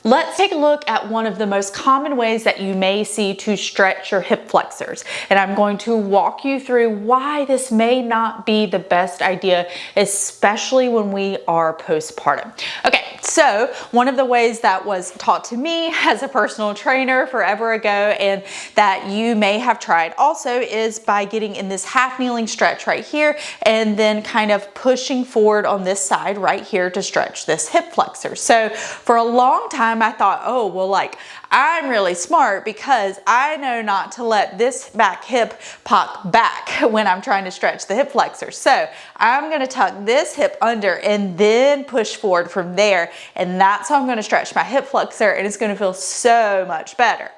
Let's take a look at one of the most common ways that you may see to stretch your hip flexors. And I'm going to walk you through why this may not be the best idea, especially when we are postpartum. Okay, so one of the ways that was taught to me as a personal trainer forever ago, and that you may have tried also, is by getting in this half kneeling stretch right here, and then kind of pushing forward on this side right here to stretch this hip flexor. So for a long time, I thought, oh, well, like, I'm really smart because I know not to let this back hip pop back when I'm trying to stretch the hip flexor. So I'm gonna tuck this hip under and then push forward from there. And that's how I'm gonna stretch my hip flexor, and it's gonna feel so much better.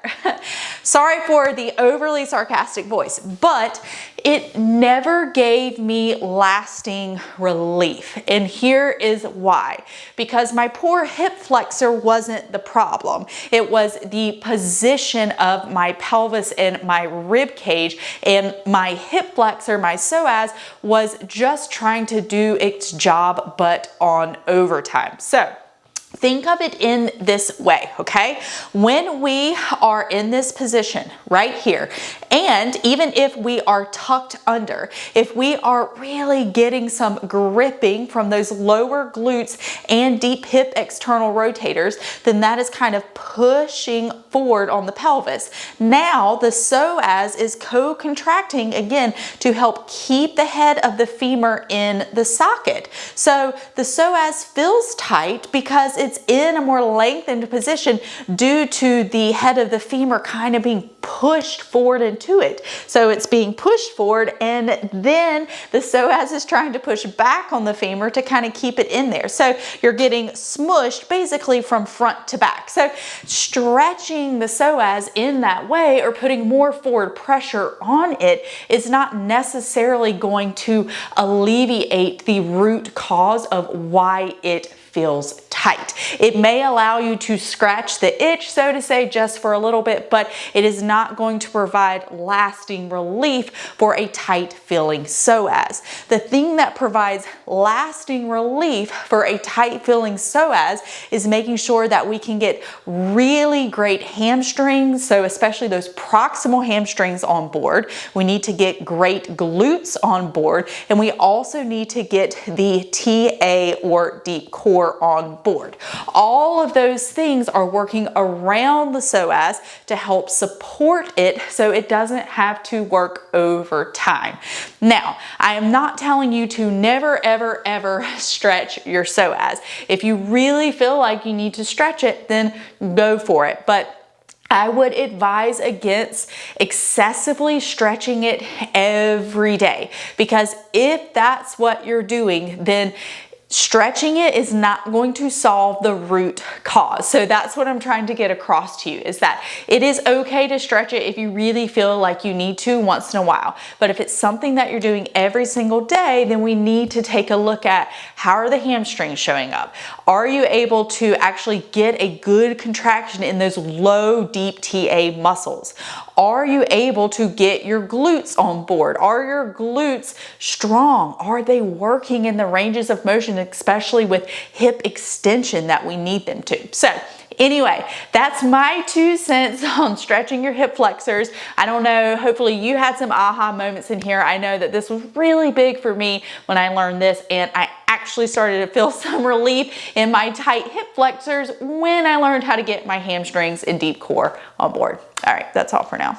Sorry for the overly sarcastic voice, but it never gave me lasting relief. And here is why. Because my poor hip flexor wasn't the problem. It was the position of my pelvis and my rib cage, and my hip flexor, my psoas, was just trying to do its job, but on overtime. So think of it in this way, okay? When we are in this position right here, and even if we are tucked under, if we are really getting some gripping from those lower glutes and deep hip external rotators, then that is kind of pushing forward on the pelvis. Now the psoas is co-contracting again to help keep the head of the femur in the socket. So the psoas feels tight because it's in a more lengthened position due to the head of the femur kind of being pushed forward into it. So it's being pushed forward, and then the psoas is trying to push back on the femur to kind of keep it in there. So you're getting smushed basically from front to back. So stretching the psoas in that way, or putting more forward pressure on it, is not necessarily going to alleviate the root cause of why it feels tight. It may allow you to scratch the itch, so to say, just for a little bit, but it is not going to provide lasting relief for a tight feeling psoas. The thing that provides lasting relief for a tight feeling psoas is making sure that we can get really great hamstrings, so especially those proximal hamstrings on board. We need to get great glutes on board, and we also need to get the TA or deep core on board. All of those things are working around the psoas to help support it so it doesn't have to work over time. Now, I am not telling you to never, ever, ever stretch your psoas. If you really feel like you need to stretch it, then go for it. But I would advise against excessively stretching it every day, because if that's what you're doing, then stretching it is not going to solve the root cause. So that's what I'm trying to get across to you, is that it is okay to stretch it if you really feel like you need to once in a while. But if it's something that you're doing every single day, then we need to take a look at how are the hamstrings showing up? Are you able to actually get a good contraction in those low, deep TA muscles? Are you able to get your glutes on board? Are your glutes strong? Are they working in the ranges of motion, especially with hip extension that we need them to? So anyway, that's my 2 cents on stretching your hip flexors. I don't know, hopefully you had some aha moments in here. I know that this was really big for me when I learned this, and I actually started to feel some relief in my tight hip flexors when I learned how to get my hamstrings and deep core on board. All right, that's all for now.